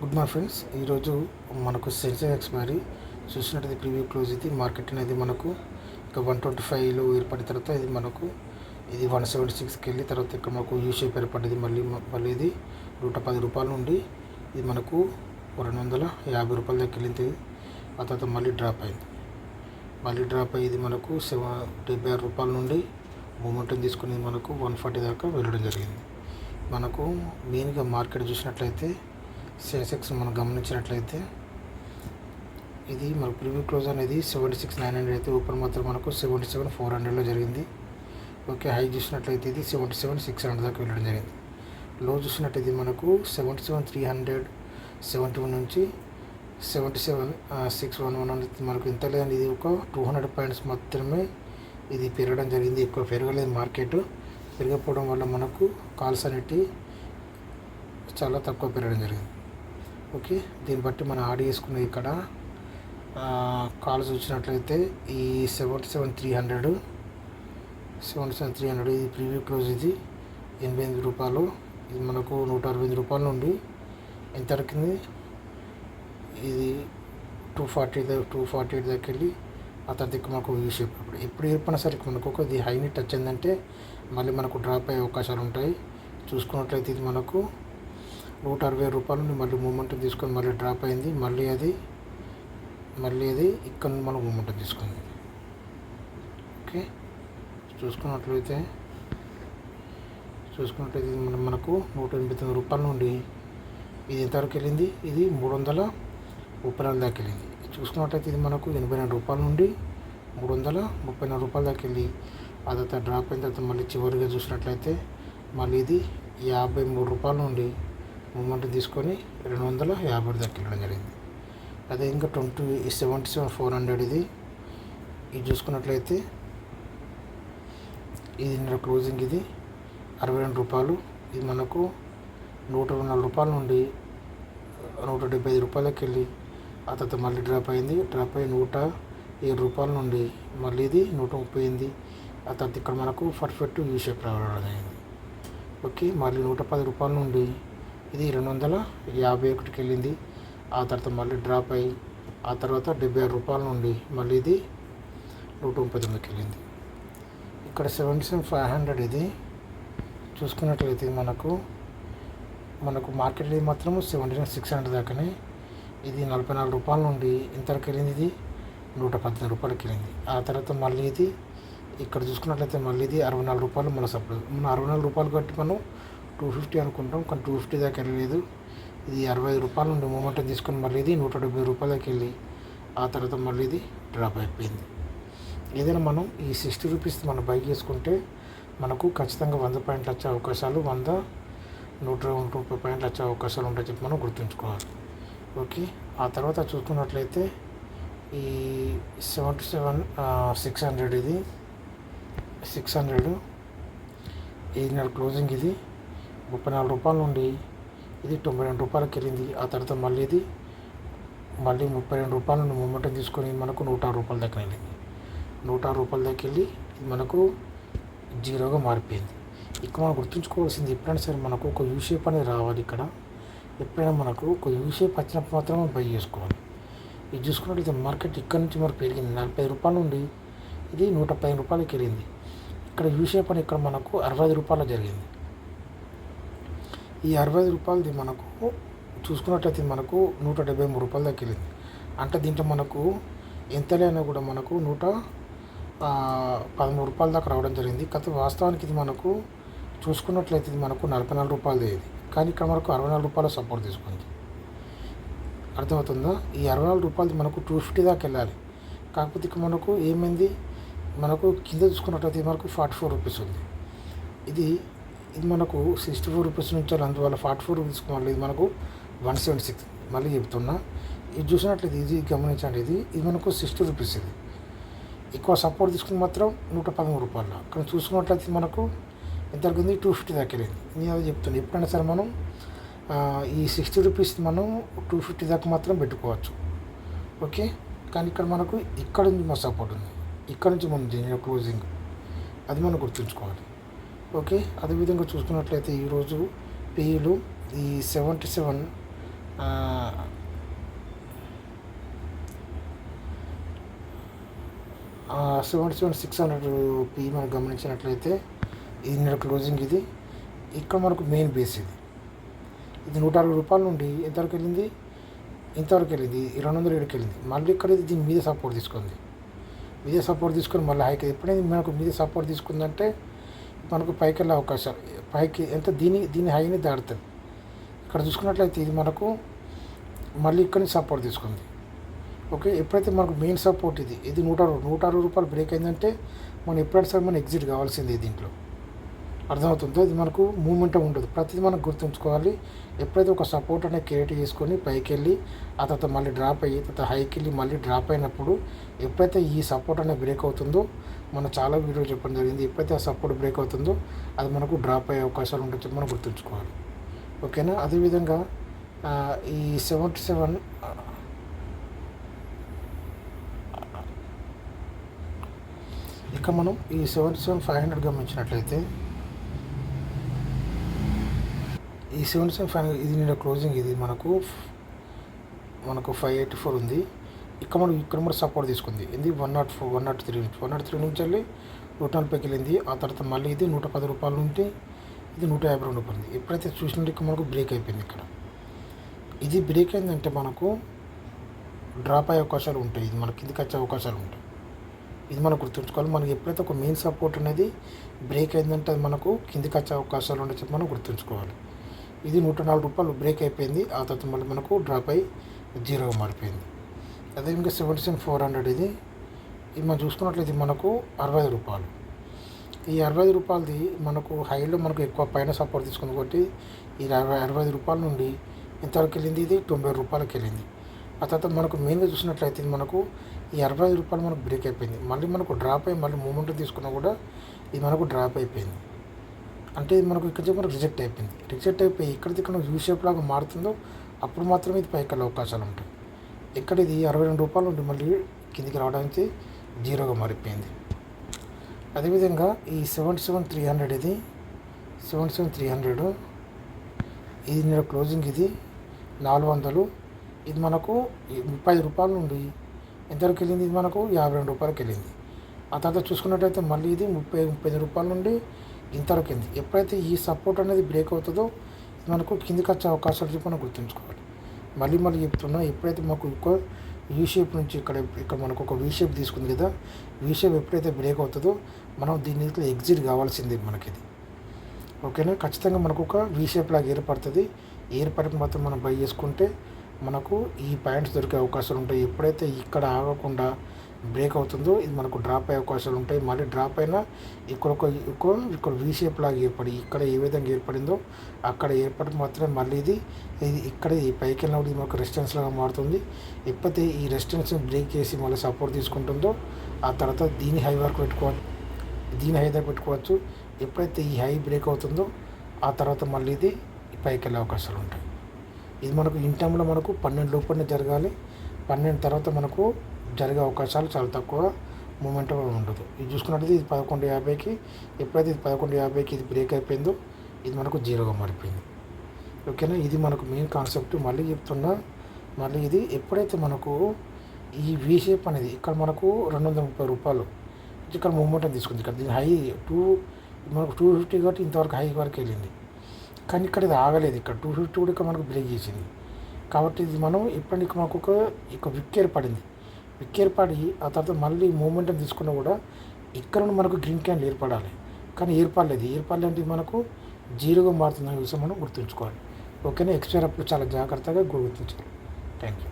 Good morning friends. ఈరోజు మనకు Sensex expiry చూసినట్టు ప్రీవ్యూ క్లోజ్ ఇది మార్కెట్ అనేది మనకు ఇక 125లో ఏర్పడిన తర్వాత ఇది 176కి వెళ్ళి తర్వాత ఇక్కడ మనకు యూ షేప్ ఏర్పడింది. మళ్ళీ ఇది 110 రూపాయల నుండి ఇది మనకు 250 రూపాయల దాకా వెళ్ళింది. ఆ తర్వాత మళ్ళీ డ్రాప్ అయ్యి ఇది మనకు 76 రూపాయల నుండి మూమెంటం తీసుకుని మనకు 140 దాకా వెళ్ళడం జరిగింది. మనకు మెయిన్గా మార్కెట్ చూసినట్లయితే సెన్సెక్స్ మనం గమనించినట్లయితే ఇది మన ప్రీవ్యూ క్లోజ్ అనేది 76,900 అయితే ఓపెన్ మాత్రం మనకు 77,400లో జరిగింది. ఓకే, హై చూసినట్లయితే ఇది 77,600 దాకా వెళ్ళడం జరిగింది. లో చూసినట్టయితే మనకు 77,371 నుంచి 77,611 అనేది మనకు ఇంత లేదని ఇది ఒక 200 పాయింట్స్ మాత్రమే ఇది పెరగడం జరిగింది. ఎక్కువ పెరగలేదు. మార్కెట్ పెరగకపోవడం వల్ల మనకు కాల్స్ అనేటివి చాలా తక్కువ పెరగడం జరిగింది. ఓకే, దీన్ని బట్టి మనం ఆడి చేసుకున్న ఇక్కడ కాల్స్ వచ్చినట్లయితే ఈ 77,300 ఇది ప్రీవ్యూ క్లోజ్ ఇది 88 రూపాయలు. ఇది మనకు 168 రూపాయల నుండి ఎంత దొరికింది, ఇది 248 దాకా వెళ్ళి ఆ తర్వాత ఇక్కడ మనకు యూ షేప్ ఎప్పుడు ఏర్పడిన సరికి మనకు ఒక ఇది హైని టచ్ అయిందంటే మళ్ళీ మనకు డ్రాప్ అయ్యే అవకాశాలు ఉంటాయి. చూసుకున్నట్లయితే ఇది మనకు 160 రూపాయల నుండి మళ్ళీ మూమెంటం తీసుకొని మళ్ళీ డ్రాప్ అయింది. మళ్ళీ అది ఇక్కడ మనం మూమెంటం తీసుకుంది. ఓకే, చూసుకున్నట్లయితే ఇది మనకు 189 రూపాయల నుండి ఇది ఎంతవరకు వెళ్ళింది, ఇది 334 దాకా వెళ్ళింది. చూసుకున్నట్లయితే ఇది మనకు 84 రూపాయల నుండి 334 రూపాయల దాకా వెళ్ళి ఆ తర్వాత డ్రాప్ అయిన తర్వాత మళ్ళీ చివరిగా చూసినట్లయితే మళ్ళీ ఇది 53 రూపాయల నుండి మూమెంట్ తీసుకొని 250 దాకా వెళ్ళడం జరిగింది. అదే ఇంకా 77,400 ఇది చూసుకున్నట్లయితే ఇది నిన్న క్లోజింగ్ ఇది 62 రూపాయలు. ఇది మనకు 124 రూపాయల నుండి 175 రూపాయలకి వెళ్ళి ఆ తర్వాత మళ్ళీ డ్రాప్ అయ్యి 107 రూపాయల నుండి మళ్ళీ ఇది 138. ఆ తర్వాత ఇక్కడ మనకు పర్ఫెక్ట్ యూ షేప్ రావడం జరిగింది. ఓకే, మళ్ళీ 110 రూపాయల నుండి ఇది 251కి వెళ్ళింది. ఆ తర్వాత మళ్ళీ డ్రాప్ అయ్యి ఆ తర్వాత 76 రూపాయల నుండి మళ్ళీ ఇది 139కి వెళ్ళింది. ఇక్కడ 77,500 ఇది చూసుకున్నట్లయితే మనకు మార్కెట్ ఇది మాత్రం 77,600 దాకానే ఇది 44 రూపాయల నుండి ఇంతవరకు వెళ్ళింది. ఇది 114 రూపాయలకి వెళ్ళింది. ఆ తర్వాత మళ్ళీ ఇది ఇక్కడ చూసుకున్నట్లయితే మళ్ళీ ఇది 64 రూపాయలు మన సపోర్ట్. మనం 64 రూపాయలు కట్టి మనం 250 అనుకుంటాం, కానీ 250 దాకా వెళ్ళలేదు. ఇది 65 రూపాయల నుండి మూమెంటం తీసుకొని మళ్ళీ ఇది 170 రూపాయలకి వెళ్ళి ఆ తర్వాత మళ్ళీ ఇది డ్రాప్ అయిపోయింది. ఏదైనా మనం ఈ 60 రూపీస్ మనం బై చేసుకుంటే మనకు ఖచ్చితంగా 100 పాయింట్లు వచ్చే అవకాశాలు 130 పాయింట్లు వచ్చే అవకాశాలు ఉంటాయని చెప్పి మనం గుర్తుంచుకోవాలి. ఓకే, ఆ తర్వాత చూసుకున్నట్లయితే ఈ 77,600 ఇది 600 ఇది క్లోజింగ్ ఇది 34 రూపాయల నుండి ఇది 92 రూపాయలకి వెళ్ళింది. ఆ తర్వాత మళ్ళీ 32 రూపాయల నుండి మూమెంటం తీసుకొని మనకు 106 రూపాయల దాకా వెళ్ళింది. 106 రూపాయల దాకా వెళ్ళి ఇది మనకు జీరోగా మారిపోయింది. ఇక్కడ మనం గుర్తుంచుకోవాల్సింది ఎప్పుడైనా సరే మనకు ఒక యూ షేప్ అనేది రావాలి. ఇక్కడ ఎప్పుడైనా మనకు ఒక యూ షేప్ వచ్చినప్పుడు మాత్రమే బై చేసుకోవాలి. ఇది చూసుకున్నట్లయితే మార్కెట్ ఇక్కడ నుంచి మనకు పెరిగింది 45 రూపాయల నుండి ఇది 115 రూపాయలకి వెళ్ళింది. ఇక్కడ యూ షేప్ అని ఇక్కడ మనకు 65 రూపాయలు జరిగింది. ఈ 65 రూపాయలది మనకు చూసుకున్నట్లయితే మనకు 173 రూపాయల దాకా వెళ్ళింది. అంటే దీంట్లో మనకు ఎంతలైనా కూడా మనకు 113 రూపాయల దాకా రావడం జరిగింది. కాకపోతే వాస్తవానికి ఇది మనకు చూసుకున్నట్లయితే ఇది మనకు 44 రూపాయలది ఇది, కానీ ఇక్కడ మనకు 64 రూపాయల సపోర్ట్ తీసుకుంది. అర్థమవుతుందా? ఈ 64 రూపాయలది మనకు 250 దాకా వెళ్ళాలి. కాకపోతే ఇక్కడ మనకు ఏమైంది, మనకు కింద చూసుకున్నట్లయితే మనకు 44 రూపీస్ ఉంది. ఇది మనకు 64 రూపీస్ నుంచి అందువల్ల 44 రూపీస్ మళ్ళీ ఇది మనకు 176 మళ్ళీ చెప్తున్నా. ఇది చూసినట్లయితే ఇది గమనించండి, ఇది మనకు 60 రూపీస్. ఇది ఎక్కువ సపోర్ట్ తీసుకుని మాత్రం 113 రూపాయల. కానీ చూసుకున్నట్లయితే మనకు ఎంత తగ్గింది, 250 దాకా వెళ్ళింది. నేను అదే చెప్తున్నాను, ఎప్పుడైనా సరే మనం ఈ 60 రూపీస్ మనం 250 దాకా మాత్రం పెట్టుకోవచ్చు. ఓకే, కానీ ఇక్కడ మనకు ఇక్కడ నుంచి మన సపోర్ట్ ఉంది, ఇక్కడ నుంచి మనం క్లోజింగ్ అది మనం గుర్తుంచుకోవాలి. ఓకే, అదేవిధంగా చూసుకున్నట్లయితే ఈరోజు పేలు ఈ 77 $77,600 పి మనం గమనించినట్లయితే ఇది నిన్న క్లోజింగ్. ఇది ఇక్కడ మనకు మెయిన్ బేస్. ఇది ₹160 నుండి ఎంతవరకు వెళ్ళింది, ఇంతవరకు వెళ్ళింది, 207కి వెళ్ళింది. మళ్ళీ ఇక్కడ ఇది దీని మీద సపోర్ట్ తీసుకుంది. మళ్ళీ హైకి ఎప్పుడైతే మనకు మీద సపోర్ట్ తీసుకుందంటే మనకు పైకి వెళ్ళే అవకాశాలు, పైకి ఎంత దీని హైని దాడుతుంది. ఇక్కడ చూసుకున్నట్లయితే ఇది మనకు మళ్ళీ ఇక్కడ నుంచి సపోర్ట్ తీసుకుంది. ఓకే, ఎప్పుడైతే మనకు మెయిన్ సపోర్ట్ ఇది ₹160 బ్రేక్ అయిందంటే మనం ఎప్పుడైతే సరే మనం ఎగ్జిట్ కావాల్సింది. దీంట్లో అర్థమవుతుందో ఇది మనకు మూమెంటం ఉండదు. ప్రతిదీ మనం గుర్తుంచుకోవాలి. ఎప్పుడైతే ఒక సపోర్ట్ అనేది క్రియేట్ చేసుకొని పైకి వెళ్ళి ఆ తర్వాత మళ్ళీ డ్రాప్ అయ్యి తర్వాత హైకి వెళ్ళి మళ్ళీ డ్రాప్ అయినప్పుడు ఎప్పుడైతే ఈ సపోర్ట్ అనేది బ్రేక్ అవుతుందో, మనం చాలా వీడియో చెప్పడం జరిగింది, ఎప్పుడైతే ఆ సపోర్ట్ బ్రేక్ అవుతుందో అది మనకు డ్రాప్ అయ్యే అవకాశాలు ఉంటాయని మనం గుర్తుంచుకోవాలి. ఓకేనా. అదేవిధంగా ఈ 77 ఇక మనం ఈ 77,500 గమనించినట్లయితే ఈ 77,500 ఇది నిన్న క్లోజింగ్. ఇది మనకు 584 ఉంది. ఇక్కడ మనం సపోర్ట్ తీసుకుంది. ఇది 103 నుంచి వెళ్ళి 140కి వెళ్ళింది. ఆ తర్వాత మళ్ళీ ఇది ₹110 నుండి ఇది ₹152 ఉంది. ఎప్పుడైతే చూసినట్టు మనకు బ్రేక్ అయిపోయింది. ఇక్కడ ఇది బ్రేక్ అయిందంటే మనకు డ్రాప్ అయ్యే అవకాశాలు ఉంటాయి. ఇది మనకి కిందికి వచ్చే అవకాశాలు ఉంటాయి. ఇది మనం గుర్తుంచుకోవాలి. మనకి ఎప్పుడైతే ఒక మెయిన్ సపోర్ట్ అనేది బ్రేక్ అయిందంటే అది మనకు కిందికి వచ్చే అవకాశాలు ఉంటాయి చెప్పి మనం గుర్తుంచుకోవాలి. ఇది ₹104 బ్రేక్ అయిపోయింది. ఆ తర్వాత మళ్ళీ మనకు డ్రాప్ అయ్యి 0గా మారిపోయింది. అదేవిధంగా 77,400 ఇది మనం చూసుకున్నట్లయితే మనకు ₹65. ఈ ₹65 మనకు హైలో మనకు ఎక్కువ పైన సపోర్ట్ తీసుకుంది కాబట్టి ఈ ₹65 నుండి ఎంతవరకు వెళ్ళింది, ఇది ₹90కి వెళ్ళింది. ఆ తర్వాత మనకు మెయిన్గా చూసినట్లయితే ఇది మనకు ఈ ₹65 మనకు బ్రేక్ అయిపోయింది. మళ్ళీ మనకు డ్రాప్ అయ్యి మళ్ళీ మూమెంట్ తీసుకున్నా కూడా ఇది మనకు డ్రాప్ అయిపోయింది. అంటే ఇది మనకు ఇక్కడ మనకు రిజెక్ట్ అయిపోయి ఇక్కడ యూ షేప్ లాగా మారుతుందో అప్పుడు మాత్రమే ఇది పైకి వెళ్ళే అవకాశాలు ఉంటాయి. ఇక్కడ ఇది ₹62 నుండి మళ్ళీ కిందికి రావడానికి 0గా మారిపోయింది. అదేవిధంగా ఈ 77,300 ఇది 77,300 ఇది నిన్న క్లోజింగ్. ఇది 400. ఇది మనకు ₹30 నుండి ఎంతవరకు వెళ్ళింది, ఇది మనకు ₹52కి వెళ్ళింది. ఆ తర్వాత చూసుకున్నట్టయితే మళ్ళీ ఇది ₹35 నుండి ఇంతవరకు వెళ్ళింది. ఎప్పుడైతే ఈ సపోర్ట్ అనేది బ్రేక్ అవుతుందో ఇది మనకు కిందికి వచ్చే అవకాశాలు చెప్పి మనం గుర్తుంచుకోవాలి. మళ్ళీ చెప్తున్నా, ఎప్పుడైతే మాకు ఎక్కువ యూ షేప్ నుంచి ఇక్కడ మనకు ఒక వీ షేప్ తీసుకుంది కదా, వీ షేప్ ఎప్పుడైతే బ్రేక్ అవుతుందో మనం దీని ఎగ్జిట్ కావాల్సింది మనకి ఇది. ఓకేనా. ఖచ్చితంగా మనకు ఒక వీ షేప్ లాగా ఏర్పడికి మాత్రం మనం బై చేసుకుంటే మనకు ఈ పాయింట్స్ దొరికే అవకాశాలు ఉంటాయి. ఎప్పుడైతే ఇక్కడ ఆగకుండా బ్రేక్ అవుతుందో ఇది మనకు డ్రాప్ అయ్యే అవకాశాలు ఉంటాయి. మళ్ళీ డ్రాప్ అయినా ఇక్కడ వీ షేప్ లాగా ఏర్పడి ఇక్కడ ఏ విధంగా ఏర్పడిందో అక్కడ ఏర్పడి మాత్రమే మళ్ళీ ఇది ఇక్కడ ఈ పైకి వెళ్ళినప్పుడు ఇది మనకు రెసిస్టెన్స్ లాగా మారుతుంది. ఎప్పుడైతే ఈ రెసిస్టెన్స్ బ్రేక్ చేసి మళ్ళీ సపోర్ట్ తీసుకుంటుందో ఆ తర్వాత దీని హై దగ్గర పెట్టుకోవచ్చు. ఎప్పుడైతే ఈ హై బ్రేక్ అవుతుందో ఆ తర్వాత మళ్ళీ ఇది పైకి వెళ్ళే అవకాశాలు ఉంటాయి. ఇది మనకు ఇన్ టైంలో మనకు 12 లోపలనే జరగాలి. 12 తర్వాత మనకు జరిగే అవకాశాలు చాలా తక్కువ, మూమెంట్ ఉండదు. ఇది చూసుకున్నట్లయితే ఇది 11:50కి ఎప్పుడైతే ఇది 11:50కి ఇది బ్రేక్ అయిపోయిందో ఇది మనకు 0గా మారిపోయింది. ఓకేనా. ఇది మనకు మెయిన్ కాన్సెప్ట్. మళ్ళీ చెప్తున్నా, మళ్ళీ ఇది ఎప్పుడైతే మనకు ఈ వీ షేప్ అనేది ఇక్కడ మనకు ₹230 ఇక్కడ మూమెంట్ తీసుకుంది. ఇక్కడ దీని హై మనకు 250 కాబట్టి ఇంతవరకు హై వరకు వెళ్ళింది. కానీ ఇక్కడ ఇది ఆగలేదు. ఇక్కడ 250 కూడా ఇక్కడ మనకు బ్రేక్ చేసింది. కాబట్టి ఇది మనం ఎప్పుడైనా మనకు ఒక విక్ ఏర్పడి ఆ తర్వాత మళ్ళీ మూమెంటం తీసుకున్నా కూడా ఇక్కడ నుండి మనకు గ్రీన్ క్యాండిల్ ఏర్పడాలి. కానీ ఏర్పడలేదు మనకు 0గా మారుతుందనే విషయం మనం గుర్తుంచుకోవాలి. ఓకేనా. ఎక్స్పైర్ అప్పుడు చాలా జాగ్రత్తగా గుర్తించాలి. Thank you.